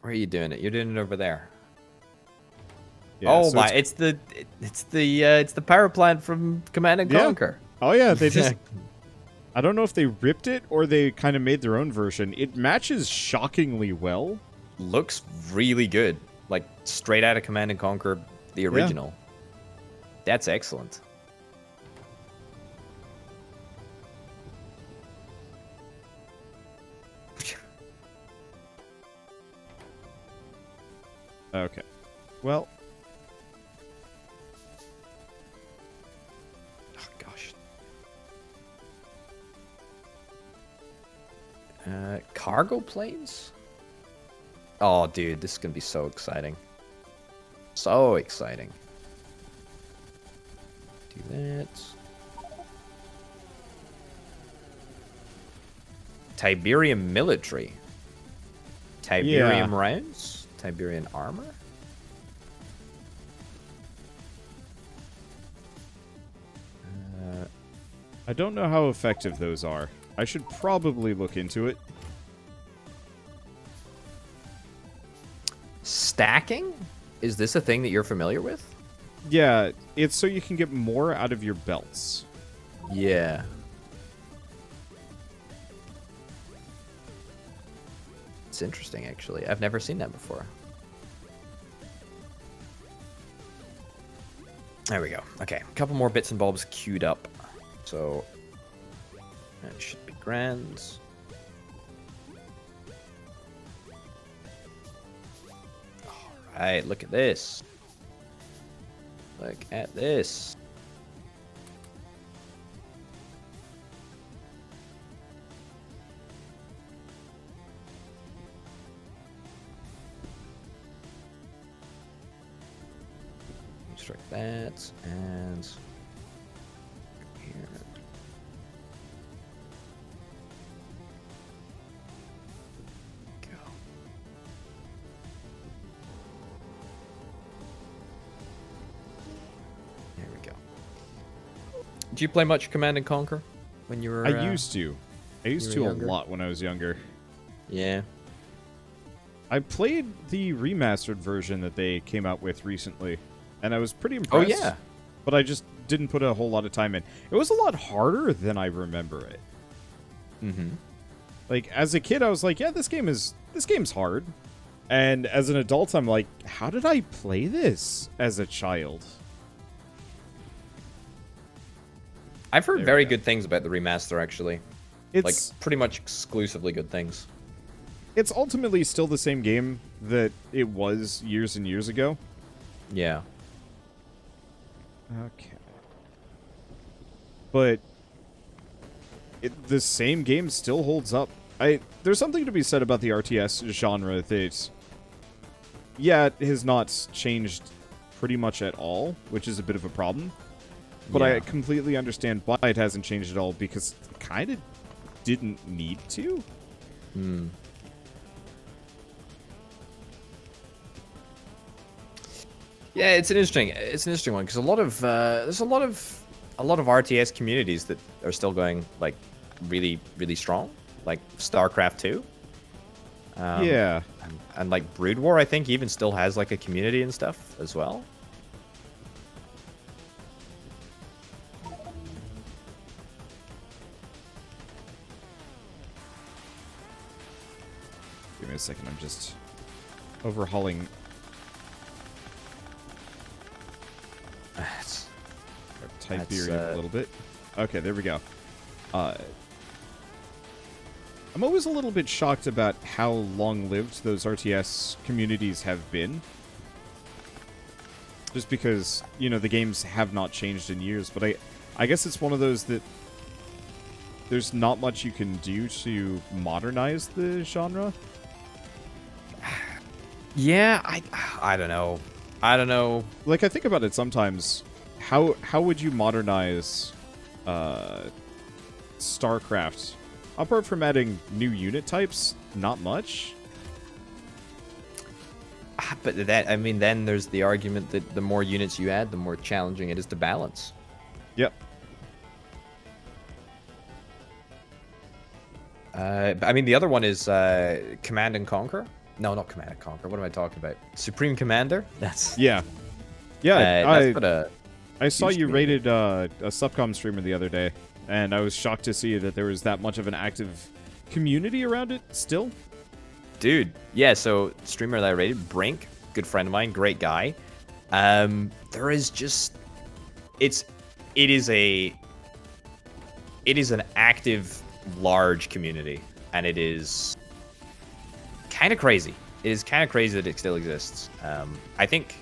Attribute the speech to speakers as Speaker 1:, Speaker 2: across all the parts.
Speaker 1: Where are you doing it? You're doing it over there.
Speaker 2: Yeah,
Speaker 1: Oh
Speaker 2: so
Speaker 1: my! It's the power plant from Command and
Speaker 2: yeah.
Speaker 1: Conquer.
Speaker 2: Oh yeah, they just. I don't know if they ripped it or they kind of made their own version. It matches shockingly well.
Speaker 1: Looks really good, like straight out of Command and Conquer, the original. That's excellent.
Speaker 2: Okay. Well.
Speaker 1: Oh, gosh. Cargo planes? Oh, dude, this is going to be so exciting. So exciting. Do that. Tiberium military. Tiberium rounds? Tiberian armor?
Speaker 2: I don't know how effective those are. I should probably look into it.
Speaker 1: Stacking? Is this a thing that you're familiar with?
Speaker 2: Yeah, it's so you can get more out of your belts.
Speaker 1: Yeah. It's interesting, actually. I've never seen that before. There we go. Okay, a couple more bits and bulbs queued up. So, that should be grand. Alright, look at this. Look at this. Strike that, and here. Go. There we go. Did you play much Command and Conquer when you were?
Speaker 2: I used to. I used to a
Speaker 1: younger?
Speaker 2: lot when I was younger.
Speaker 1: Yeah.
Speaker 2: I played the remastered version that they came out with recently, and I was pretty impressed.
Speaker 1: Oh, yeah.
Speaker 2: But I just didn't put a whole lot of time in. It was a lot harder than I remember it.
Speaker 1: Mm-hmm.
Speaker 2: Like, as a kid, I was like, yeah, this game's hard. And as an adult, I'm like, how did I play this as a child?
Speaker 1: I've heard
Speaker 2: There
Speaker 1: very
Speaker 2: we go.
Speaker 1: good things about the remaster, actually.
Speaker 2: It's
Speaker 1: Like, pretty much exclusively good things.
Speaker 2: it's ultimately still the same game that it was years and years ago.
Speaker 1: Yeah.
Speaker 2: Okay. But the same game still holds up. There's something to be said about the RTS genre that, yeah, it has not changed pretty much at all, which is a bit of a problem. But I
Speaker 1: Yeah.
Speaker 2: completely understand why it hasn't changed at all, because it kind of didn't need to.
Speaker 1: Hmm. Yeah, it's an interesting one because there's a lot of RTS communities that are still going like really strong, like StarCraft 2.
Speaker 2: Yeah.
Speaker 1: And like Brood War, I think even still has like a community and stuff as well.
Speaker 2: Give me a second, I'm just overhauling. Tiberium a little bit. Okay, there we go. I'm always a little bit shocked about how long-lived those RTS communities have been. Just because, you know, the games have not changed in years, but I guess it's one of those that there's not much you can do to modernize the genre.
Speaker 1: Yeah, I don't know. I don't know.
Speaker 2: Like, I think about it sometimes. How would you modernize StarCraft? Apart from adding new unit types, not much.
Speaker 1: But that, I mean, then there's the argument that the more units you add, the more challenging it is to balance.
Speaker 2: Yep.
Speaker 1: I mean, the other one is Command and Conquer. No, not Command and Conquer. What am I talking about? Supreme Commander? That's...
Speaker 2: Yeah. Yeah,
Speaker 1: that's what a...
Speaker 2: I saw you
Speaker 1: community.
Speaker 2: rated a Subcom streamer the other day, and I was shocked to see that there was that much of an active community around it still.
Speaker 1: Dude, yeah, so streamer that I rated, Brink, good friend of mine, great guy. There is just... It is an active, large community, and it is kind of crazy. It is kind of crazy that it still exists. I think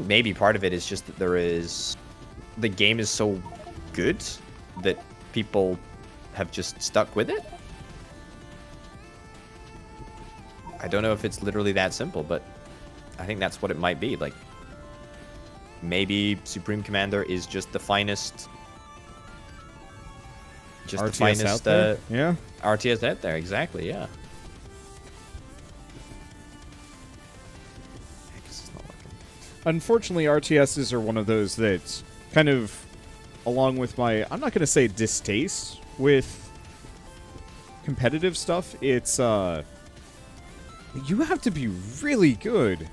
Speaker 1: maybe part of it is just that the game is so good that people have just stuck with it. I don't know if it's literally that simple, but I think that's what it might be. Like, maybe Supreme Commander is just the finest... Just
Speaker 2: RTS
Speaker 1: the finest
Speaker 2: out there? Yeah.
Speaker 1: RTS out there, exactly, yeah. Heck, this is not working.
Speaker 2: Unfortunately, RTSs are one of those that kind of, along with my, I'm not going to say distaste with competitive stuff, it's, you have to be really good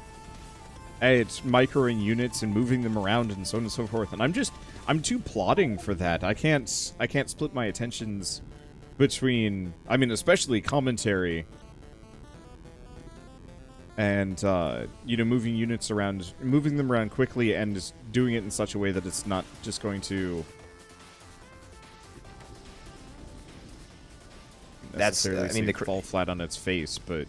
Speaker 2: at microing units and moving them around and so on and so forth. And I'm too plodding for that. I can't split my attentions between, I mean, especially commentary and, you know, moving units around, moving them around quickly and just doing it in such a way that it's not just going to necessarily fall flat on its face, but...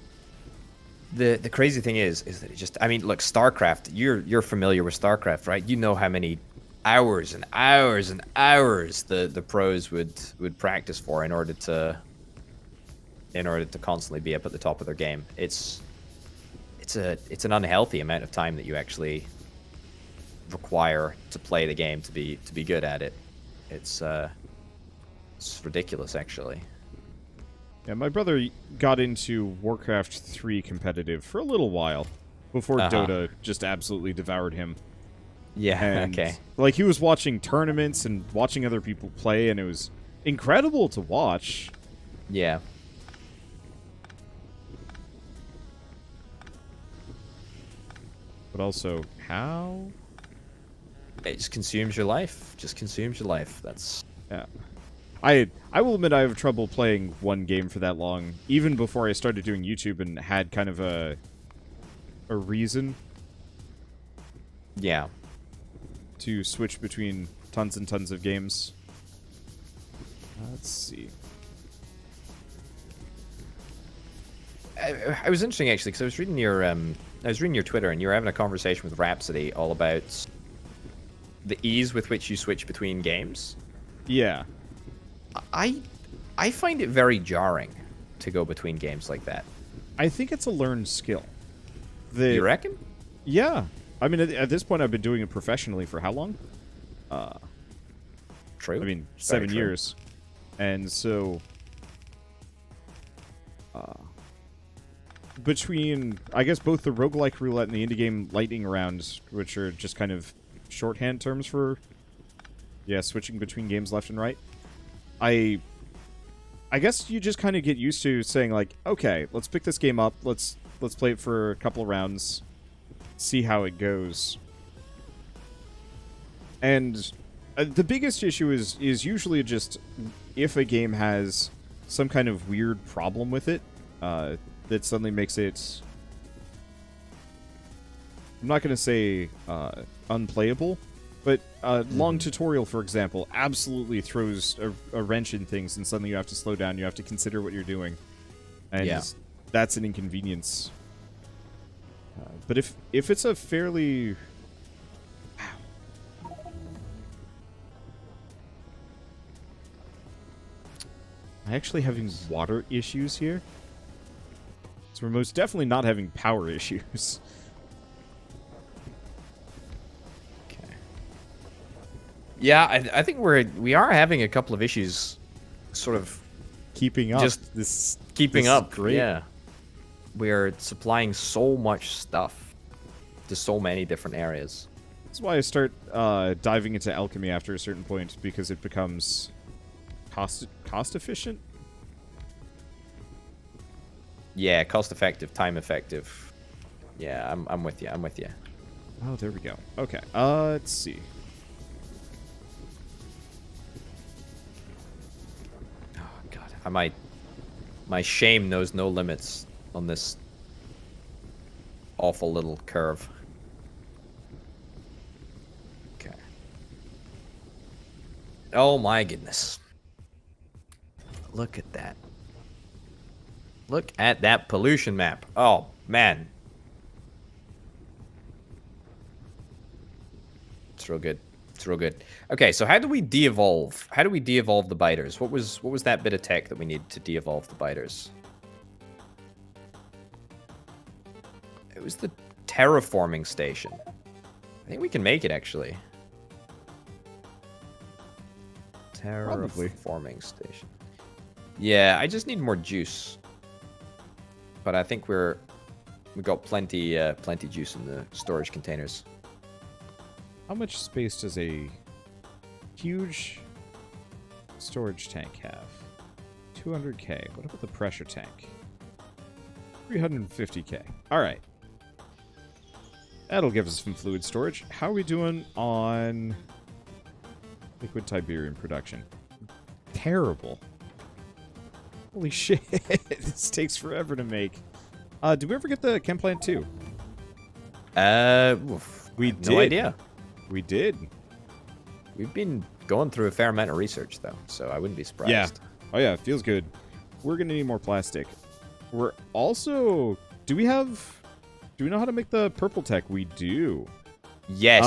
Speaker 1: The crazy thing is that it just, I mean, look, StarCraft, you're familiar with StarCraft, right? You know how many hours and hours and hours the pros would practice for in order to constantly be up at the top of their game. It's an unhealthy amount of time that you actually require to play the game to be good at it. It's ridiculous, actually.
Speaker 2: Yeah, my brother got into Warcraft 3 competitive for a little while before Dota just absolutely devoured him.
Speaker 1: Yeah,
Speaker 2: and,
Speaker 1: okay.
Speaker 2: Like, he was watching tournaments and watching other people play, and it was incredible to watch.
Speaker 1: Yeah.
Speaker 2: But also, how?
Speaker 1: It just consumes your life. Just consumes your life. That's...
Speaker 2: Yeah. I will admit I have trouble playing one game for that long, even before I started doing YouTube and had kind of a reason.
Speaker 1: Yeah.
Speaker 2: To switch between tons and tons of games. Let's see.
Speaker 1: I was interesting actually because I was reading your Twitter and you were having a conversation with Rhapsody all about the ease with which you switch between games.
Speaker 2: Yeah.
Speaker 1: I find it very jarring to go between games like that.
Speaker 2: I think it's a learned skill.
Speaker 1: You reckon?
Speaker 2: Yeah. I mean, at this point, I've been doing it professionally for how long?
Speaker 1: True.
Speaker 2: I mean, 7 years. And so... between, I guess, both the roguelike roulette and the indie game lightning rounds, which are just kind of shorthand terms for, yeah, switching between games left and right, I guess you just kind of get used to saying, like, okay, let's pick this game up, let's play it for a couple of rounds, see how it goes. And the biggest issue is usually just if a game has some kind of weird problem with it, that suddenly makes it, I'm not going to say unplayable, but long tutorial, for example, absolutely throws a wrench in things, and suddenly you have to slow down, you have to consider what you're doing. And that's an inconvenience. But if it's a fairly... I'm actually having water issues here. So we're most definitely not having power issues.
Speaker 1: Okay. Yeah, I think we are having a couple of issues, sort of
Speaker 2: keeping up.
Speaker 1: Just keeping up. Great. Yeah, we are supplying so much stuff to so many different areas.
Speaker 2: That's why I start diving into alchemy after a certain point, because it becomes cost efficient.
Speaker 1: Yeah, cost effective, time effective. Yeah, I'm with you. I'm with you.
Speaker 2: Oh, there we go. Okay. Let's see.
Speaker 1: Oh god, my shame knows no limits on this awful little curve. Okay. Oh my goodness. Look at that. Look at that pollution map. Oh man. It's real good. It's real good. Okay, so how do we de-evolve? How do we de-evolve the biters? What was that bit of tech that we need to de-evolve the biters? It was the terraforming station. I think we can make it actually. Terraforming station. Yeah, I just need more juice. But I think we got plenty juice in the storage containers.
Speaker 2: How much space does a huge storage tank have? 200k. What about the pressure tank? 350k. All right. That'll give us some fluid storage. How are we doing on liquid Tiberium production? Terrible. Holy shit. This takes forever to make. Did we ever get the chem plant 2?
Speaker 1: We
Speaker 2: did.
Speaker 1: No idea.
Speaker 2: We did.
Speaker 1: We've been going through a fair amount of research, though, so I wouldn't be surprised.
Speaker 2: Yeah. Oh, yeah. It feels good. We're going to need more plastic. We're also... Do we know how to make the purple tech? We do.
Speaker 1: Yes,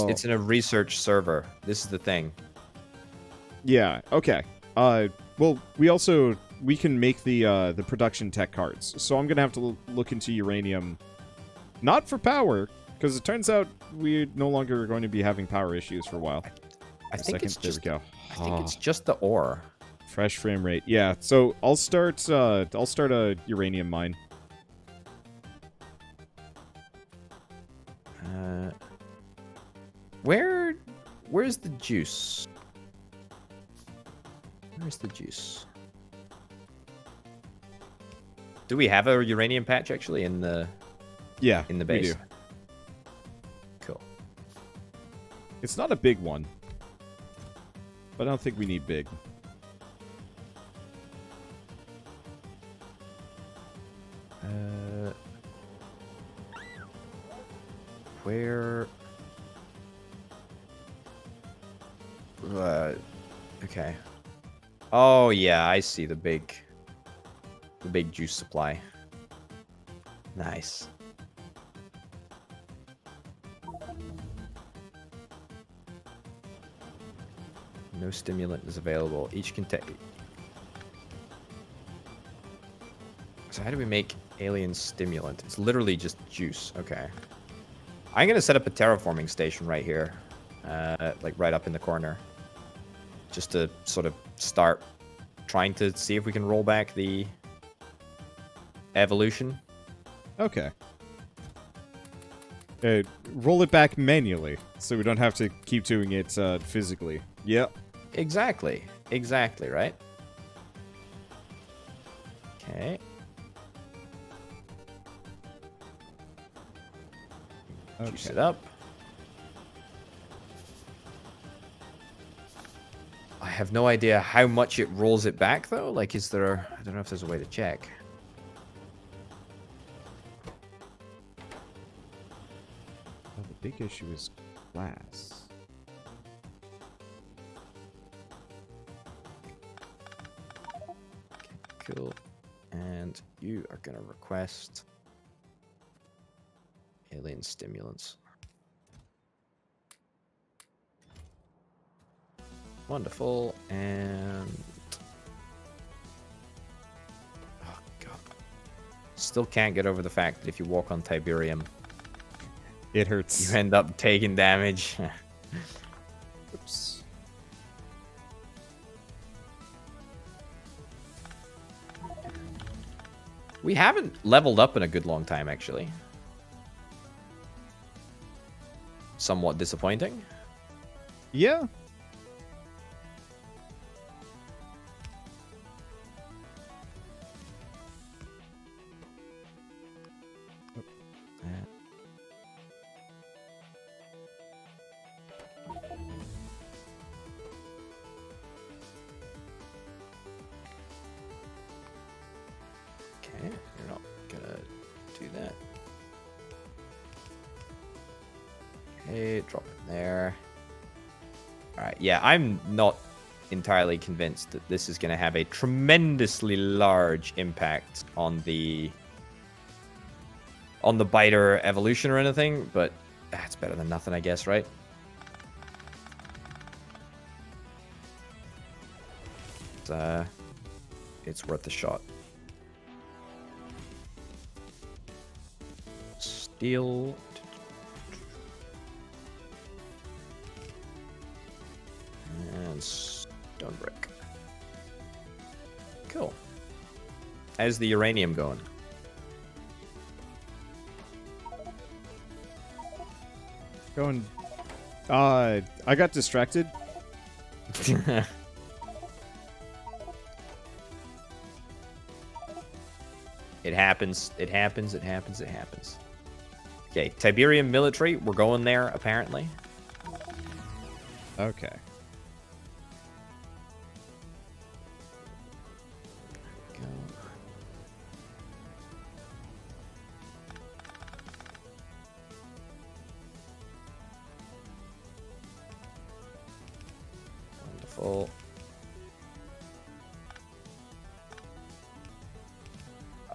Speaker 1: it's in a research server. This is the thing.
Speaker 2: Yeah. Okay. Well, we can make the production tech cards. So I'm gonna have to look into uranium, not for power, because it turns out we're no longer going to be having power issues for a while.
Speaker 1: I think it's just.
Speaker 2: There we go.
Speaker 1: I think it's just the ore.
Speaker 2: Fresh frame rate. Yeah. So I'll start a uranium mine.
Speaker 1: Where's the juice? Where's the juice? Do we have a uranium patch actually in the base?
Speaker 2: We do.
Speaker 1: Cool.
Speaker 2: It's not a big one, but I don't think we need big.
Speaker 1: Where? Okay. Oh yeah, I see the big juice supply. Nice. No stimulant is available. Each contain. So how do we make alien stimulant? It's literally just juice. Okay. I'm gonna set up a terraforming station right here, like right up in the corner, just to sort of start trying to see if we can roll back the evolution.
Speaker 2: Okay. Roll it back manually, so we don't have to keep doing it physically. Yep.
Speaker 1: Exactly. Exactly, right? Okay. Juice it up. I have no idea how much it rolls it back, though. Like, is there... I don't know if there's a way to check.
Speaker 2: Well, the big issue is glass.
Speaker 1: Okay, cool. And you are going to request alien stimulants. Wonderful. And oh god, still can't get over the fact that if you walk on Tiberium,
Speaker 2: it hurts.
Speaker 1: You end up taking damage.
Speaker 2: Oops.
Speaker 1: We haven't leveled up in a good long time, actually. Somewhat disappointing.
Speaker 2: Yeah.
Speaker 1: that. Okay, drop it there. Alright, yeah, I'm not entirely convinced that this is going to have a tremendously large impact on the biter evolution or anything, but that's better than nothing, I guess, right? It's worth a shot. Steel. And stone brick. Cool. How's the uranium going?
Speaker 2: Going. I got distracted.
Speaker 1: It happens. It happens. It happens. It happens. Okay, Tiberium military. We're going there, apparently.
Speaker 2: Okay.
Speaker 1: Go. Wonderful.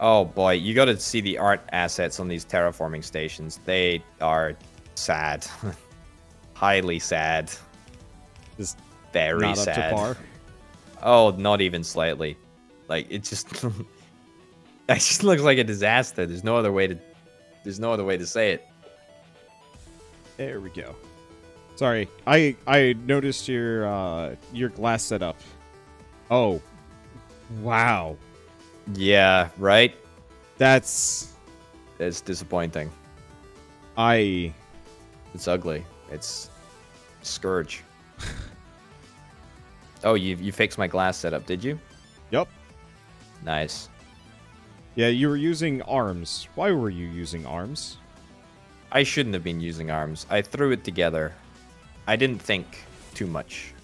Speaker 1: Oh boy, you got to see the art assets on these terraforming stations. They are sad. Highly sad.
Speaker 2: Just
Speaker 1: very
Speaker 2: not
Speaker 1: sad.
Speaker 2: up to par.
Speaker 1: Oh, not even slightly. Like it just it just looks like a disaster. There's no other way to say it.
Speaker 2: There we go. Sorry. I noticed your glass setup. Oh. Wow.
Speaker 1: Yeah, right?
Speaker 2: That's
Speaker 1: disappointing.
Speaker 2: It's
Speaker 1: ugly. It's Scourge. Oh, you fixed my glass setup, did you?
Speaker 2: Yep.
Speaker 1: Nice.
Speaker 2: Yeah, you were using arms. Why were you using arms?
Speaker 1: I shouldn't have been using arms. I threw it together. I didn't think too much.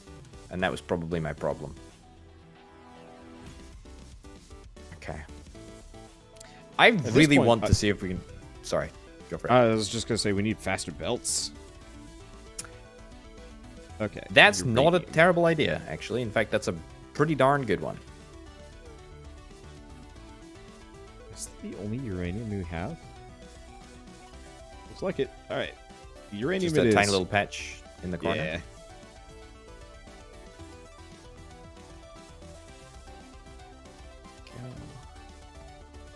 Speaker 1: And that was probably my problem. Okay. I really want to see if we can... Sorry. Go for it.
Speaker 2: I was just going to say we need faster belts. Okay.
Speaker 1: That's not a terrible idea, actually. In fact, that's a pretty darn good one.
Speaker 2: Is that the only uranium we have? Looks like it. All right. Uranium
Speaker 1: Just a tiny little patch in the corner.
Speaker 2: Yeah.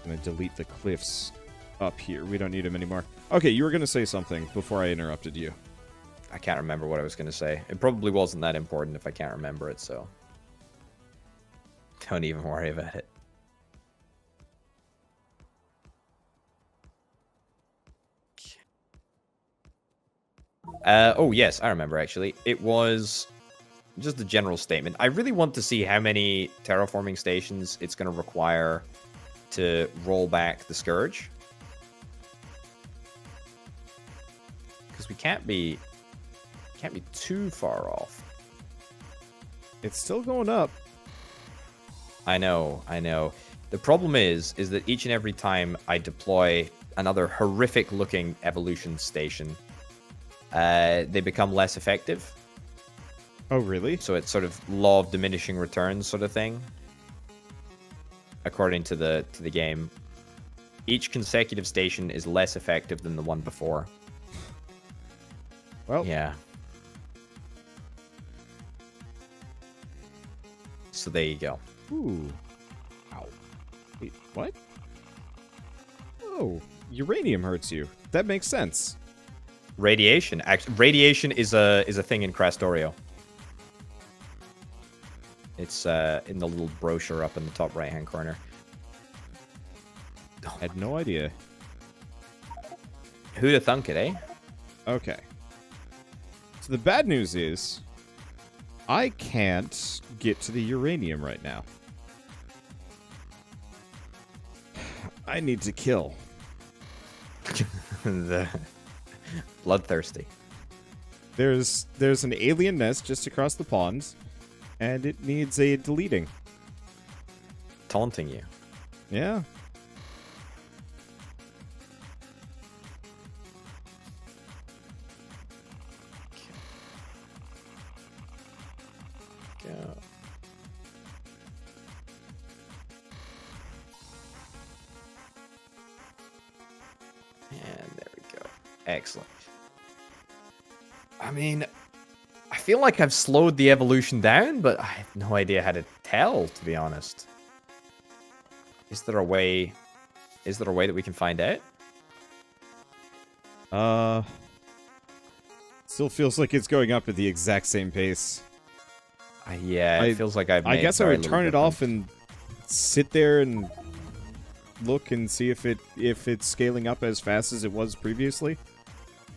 Speaker 2: I'm going to delete the cliffs up here. We don't need them anymore. Okay, you were going to say something before I interrupted you.
Speaker 1: I can't remember what I was going to say. It probably wasn't that important if I can't remember it, so... Don't even worry about it. Oh, yes, I remember, actually. It was just a general statement. I really want to see how many terraforming stations it's going to require to roll back the Scourge. Because we can't be too far off.
Speaker 2: It's still going up.
Speaker 1: I know. The problem is that each and every time I deploy another horrific-looking evolution station, they become less effective.
Speaker 2: Oh, really?
Speaker 1: So it's sort of law of diminishing returns sort of thing. According to the game, each consecutive station is less effective than the one before.
Speaker 2: Well,
Speaker 1: yeah. So there you go.
Speaker 2: Ooh. Ow. Wait, what? Oh, uranium hurts you. That makes sense.
Speaker 1: Radiation. Radiation is a thing in Krastorio. It's in the little brochure up in the top right-hand corner.
Speaker 2: I had no idea.
Speaker 1: Who'd have thunk it, eh?
Speaker 2: Okay. So the bad news is, I can't get to the uranium right now. I need to kill.
Speaker 1: The bloodthirsty.
Speaker 2: There's an alien nest just across the pond, and it needs a deleting.
Speaker 1: Taunting you.
Speaker 2: Yeah.
Speaker 1: And there we go. Excellent. I mean, I feel like I've slowed the evolution down, but I have no idea how to tell, to be honest. Is there a way that we can find out?
Speaker 2: Still feels like it's going up at the exact same pace.
Speaker 1: Yeah, it feels like
Speaker 2: I guess I would turn it off and sit there and look and see if it's scaling up as fast as it was previously.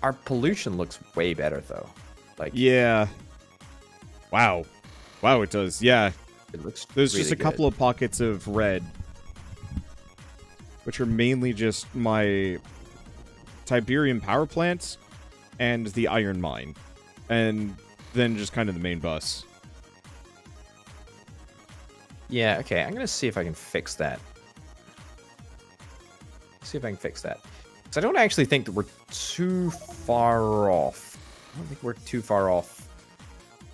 Speaker 1: Our pollution looks way better though. Like
Speaker 2: yeah. Wow, it does. Yeah,
Speaker 1: it looks.
Speaker 2: There's
Speaker 1: really
Speaker 2: just a
Speaker 1: good.
Speaker 2: couple of pockets of red, which are mainly just my Tiberium power plant and the iron mine, and then just kind of the main bus.
Speaker 1: Yeah, okay, I'm gonna see if I can fix that. See if I can fix that. Because I don't actually think that we're too far off. I don't think we're too far off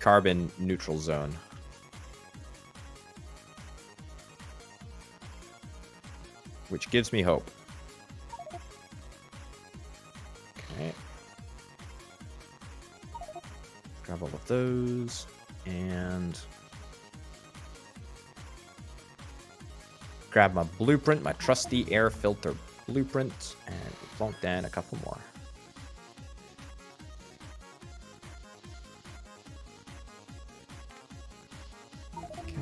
Speaker 1: carbon neutral zone. Which gives me hope. Okay. Grab all of those. And grab my blueprint, my trusty air filter blueprint, and plonk down a couple more. Okay.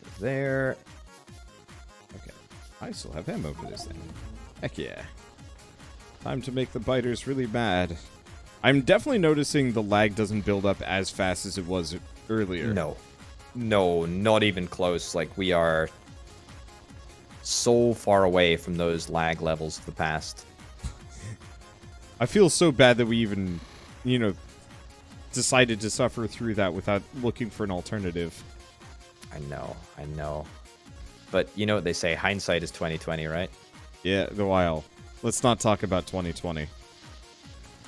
Speaker 1: Go there.
Speaker 2: Okay. I still have ammo for this thing. Heck yeah. Time to make the biters really mad. I'm definitely noticing the lag doesn't build up as fast as it was earlier.
Speaker 1: No, not even close. Like, we are so far away from those lag levels of the past.
Speaker 2: I feel so bad that we even, decided to suffer through that without looking for an alternative.
Speaker 1: I know. But you know what they say, hindsight is 20/20, right?
Speaker 2: Yeah, the while. Let's not talk about 2020.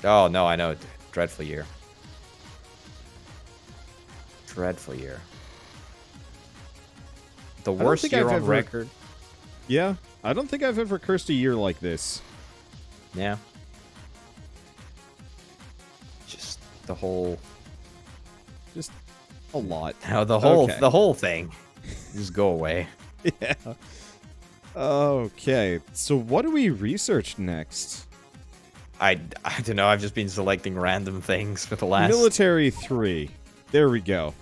Speaker 1: Oh, no, I know. Dreadful year. Dreadful year. The worst year on record.
Speaker 2: Yeah, I don't think I've ever cursed a year like this.
Speaker 1: Yeah. Just the whole...
Speaker 2: Just a lot.
Speaker 1: No, the whole thing. Just go away.
Speaker 2: Yeah. Okay, so what do we research next?
Speaker 1: I don't know, I've just been selecting random things for the last...
Speaker 2: Military 3. There we go.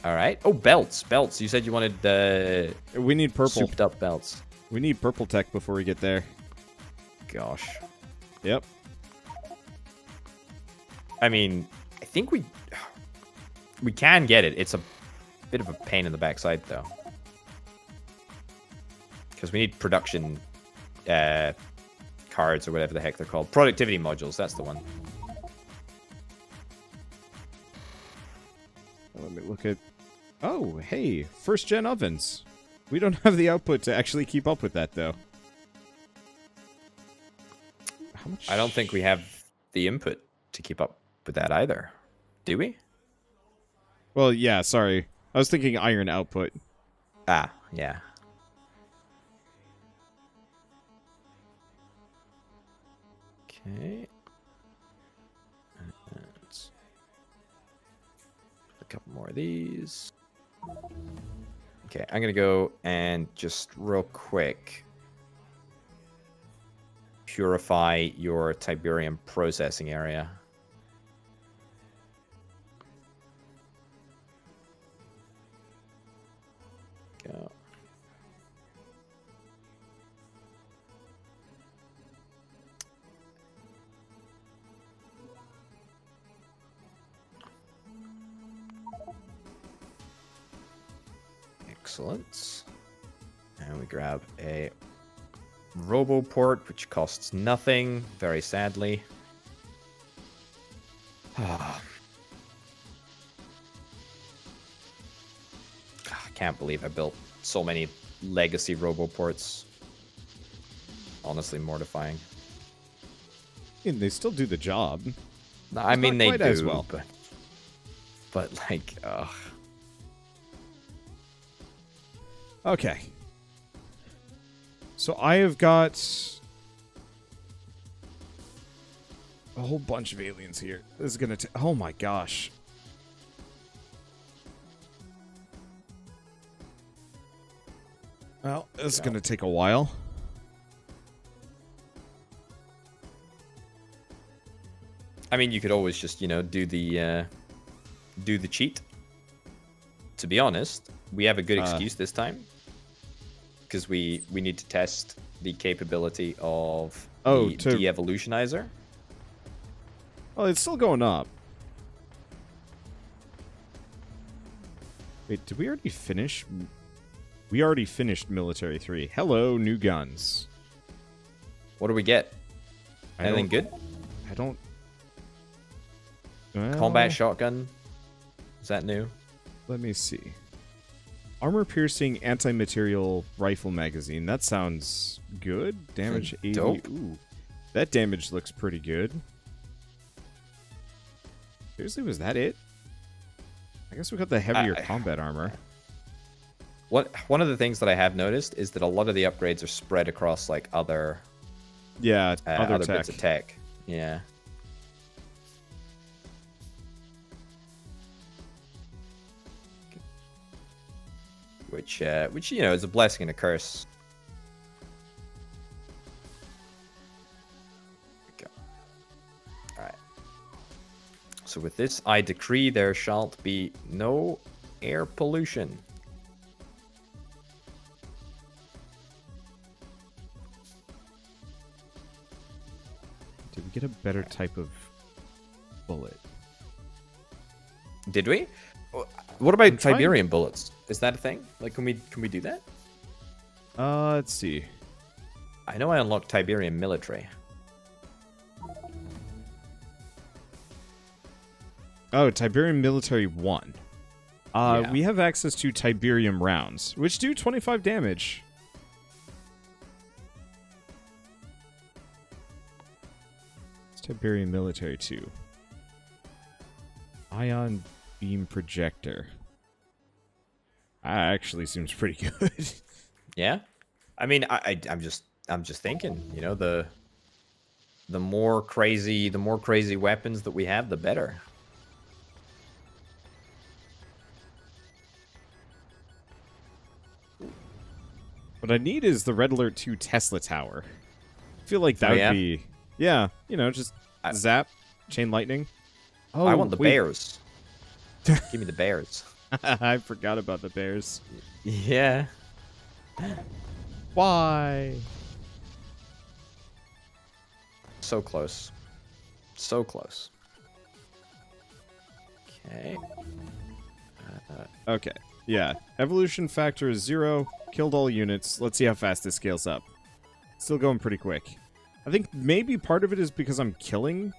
Speaker 1: Alright. Oh, belts. Belts. You said you wanted
Speaker 2: we need purple.
Speaker 1: souped up belts.
Speaker 2: We need purple tech before we get there.
Speaker 1: Gosh.
Speaker 2: Yep.
Speaker 1: I mean, I think we can get it. It's a bit of a pain in the backside, though. Because we need production cards or whatever the heck they're called. Productivity modules, that's the one.
Speaker 2: Let me look at... Oh, hey, first-gen ovens. We don't have the output to actually keep up with that, though. How much?
Speaker 1: I don't think we have the input to keep up with that either. Do we?
Speaker 2: Well, yeah, sorry. I was thinking iron output.
Speaker 1: Ah, yeah. Okay. Let's put a couple more of these. Okay, I'm gonna go and just real quick purify your Tiberium processing area. Go. Excellent. And we grab a RoboPort, which costs nothing, very sadly. I can't believe I built so many legacy RoboPorts. Honestly mortifying.
Speaker 2: And they still do the job.
Speaker 1: I mean, they do,
Speaker 2: as well.
Speaker 1: but like, ugh.
Speaker 2: Okay. So I have got a whole bunch of aliens here. This is gonna oh my gosh. Well, this is gonna take a while.
Speaker 1: I mean, you could always just, you know, do the cheat. To be honest, we have a good excuse this time. Because we need to test the capability of the de-evolutionizer.
Speaker 2: Well, it's still going up. Wait, did we already finish? We already finished Military 3. Hello, new guns.
Speaker 1: What do we get? Anything good?
Speaker 2: I don't... Well,
Speaker 1: combat shotgun? Is that new?
Speaker 2: Let me see. Armor-piercing anti-material rifle magazine. That sounds good. Damage 80.
Speaker 1: Dope.
Speaker 2: Ooh, that damage looks pretty good. Seriously, was that it? I guess we got the heavier combat armor.
Speaker 1: One of the things that I have noticed is that a lot of the upgrades are spread across like other other bits of tech. Yeah. Which you know is a blessing and a curse. Okay. All right. So with this, I decree there shall be no air pollution.
Speaker 2: Did we get a better type of bullet?
Speaker 1: Did we? What about Tiberium bullets? Is that a thing? Like, can we do that?
Speaker 2: Let's see.
Speaker 1: I know I unlocked Tiberium military.
Speaker 2: Oh, Tiberium military 1.
Speaker 1: Yeah.
Speaker 2: We have access to Tiberium rounds, which do 25 damage. It's Tiberium military 2. Ion beam projector. That actually seems pretty good.
Speaker 1: Yeah, I mean, I'm just thinking, you know, the more crazy weapons that we have, the better.
Speaker 2: What I need is the Red Alert 2 Tesla Tower. I feel like that would be, yeah, you know, just zap, chain lightning.
Speaker 1: Oh, I want the bears. Give me the bears.
Speaker 2: I forgot about the bears.
Speaker 1: Yeah.
Speaker 2: Why?
Speaker 1: So close. So close. Okay.
Speaker 2: Okay. Yeah. Evolution factor is 0. Killed all units. Let's see how fast this scales up. Still going pretty quick. I think maybe part of it is because I'm killing.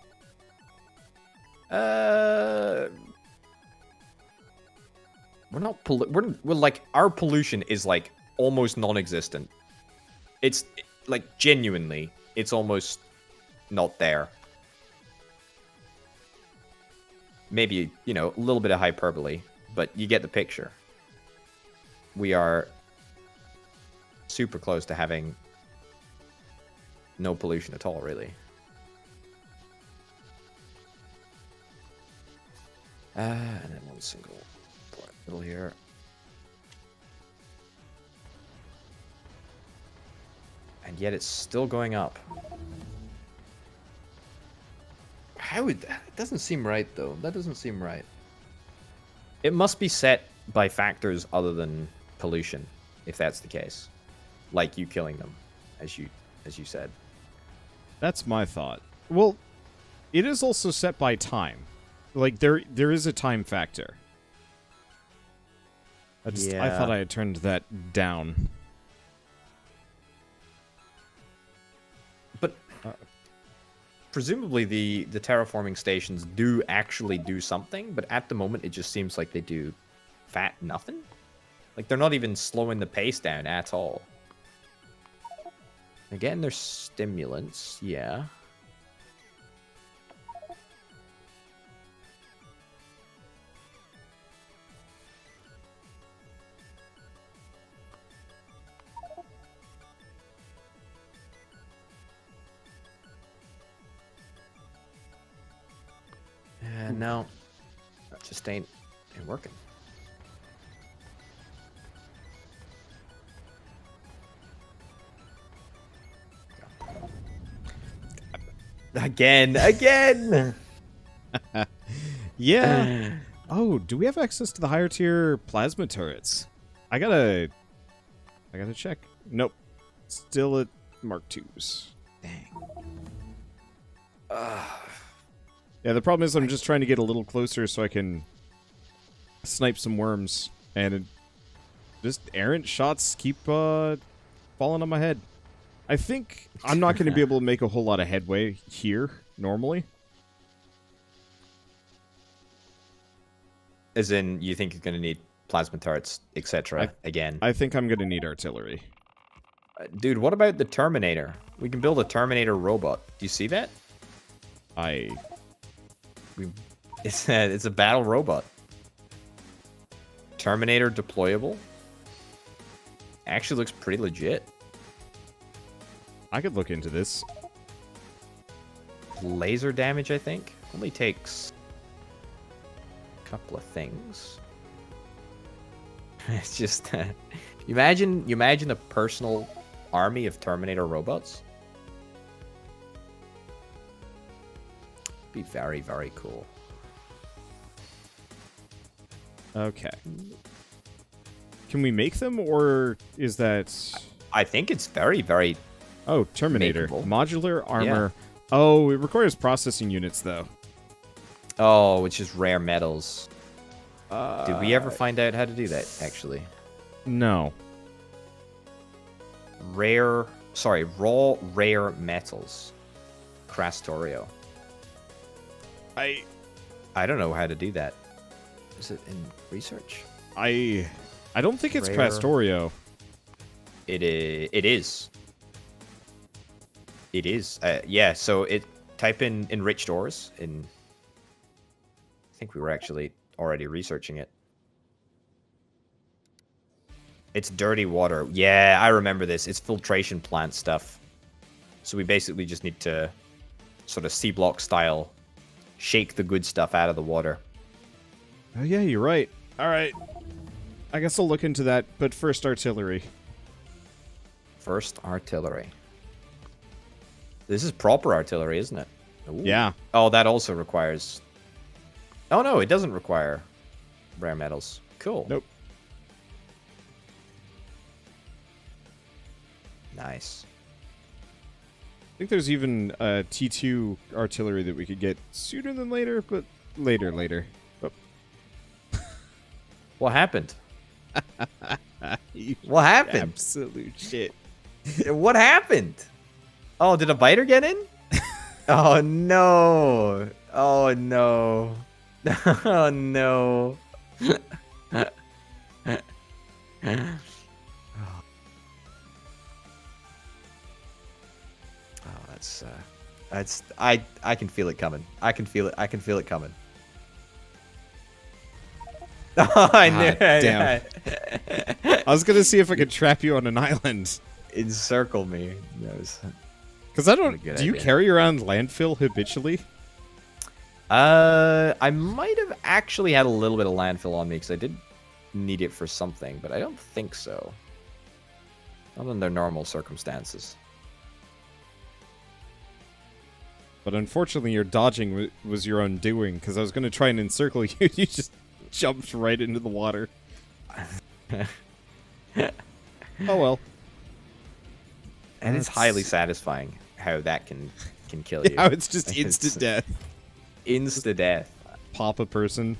Speaker 1: We're not we're like, our pollution is like almost non-existent. It's like genuinely, it's almost not there. Maybe, you know, a little bit of hyperbole, but you get the picture. We are super close to having no pollution at all, really. And then one single middle here. And yet it's still going up. How would that? It doesn't seem right, though. That doesn't seem right. It must be set by factors other than pollution, if that's the case. Like you killing them, as you said.
Speaker 2: That's my thought. Well, it is also set by time. Like there is a time factor. I thought I had turned that down.
Speaker 1: But presumably the terraforming stations do actually do something, but at the moment it just seems like they do fat nothing. Like they're not even slowing the pace down at all. Again, they're stimulants, yeah. no. That just ain't working. Again.
Speaker 2: Yeah. Oh, do we have access to the higher tier plasma turrets? I gotta check. Nope. Still at Mark IIs. Dang. Yeah, the problem is I'm just trying to get a little closer so I can snipe some worms, and just errant shots keep falling on my head. I think I'm not going to be able to make a whole lot of headway here normally.
Speaker 1: As in, you think you're going to need plasma turrets, etc. again?
Speaker 2: I think I'm going to need artillery.
Speaker 1: Dude, what about the Terminator? We can build a Terminator robot. Do you see that? It's a battle robot. Terminator deployable. Actually looks pretty legit.
Speaker 2: I could look into this.
Speaker 1: Laser damage, I think. Only takes a couple of things. It's just you imagine a personal army of Terminator robots. Be very, very cool.
Speaker 2: Okay. Can we make them, or is that...
Speaker 1: I think it's very, very...
Speaker 2: Oh, Terminator.
Speaker 1: Makeable.
Speaker 2: Modular armor.
Speaker 1: Yeah.
Speaker 2: Oh, it requires processing units, though.
Speaker 1: Oh, which is rare metals. Did we ever find out how to do that, actually?
Speaker 2: No.
Speaker 1: Raw rare metals. Krastorio. I don't know how to do that. Is it in research?
Speaker 2: I don't think it's
Speaker 1: Rare.
Speaker 2: Krastorio.
Speaker 1: It is. It is. Yeah, so type in enriched ores in... I think we were actually already researching it. It's dirty water. Yeah, I remember this. It's filtration plant stuff. So we basically just need to sort of C-block style shake the good stuff out of the water.
Speaker 2: Oh, yeah, you're right. All right. I guess I'll look into that, but first artillery.
Speaker 1: First artillery. This is proper artillery, isn't it? Ooh.
Speaker 2: Yeah.
Speaker 1: Oh, that also requires... Oh, no, it doesn't require rare metals. Cool.
Speaker 2: Nope.
Speaker 1: Nice.
Speaker 2: I think there's even T2 artillery that we could get sooner than later, but later. Oh.
Speaker 1: What happened? What happened?
Speaker 2: Absolute shit.
Speaker 1: What happened? Oh, did a biter get in? Oh, no. Oh, no. Oh, no. I can feel it coming. I can feel it coming. Oh, I knew it.
Speaker 2: Damn. I was gonna see if I could trap you on an island.
Speaker 1: Encircle me.
Speaker 2: Because I don't... Do you carry around landfill habitually?
Speaker 1: I might have actually had a little bit of landfill on me because I did need it for something, but I don't think so. Not under normal circumstances.
Speaker 2: But unfortunately, your dodging was your own doing, because I was going to try and encircle you. You just jumped right into the water. Oh well.
Speaker 1: And it's highly satisfying how that can kill you.
Speaker 2: How it's just instant death.
Speaker 1: Insta death.
Speaker 2: Pop a person.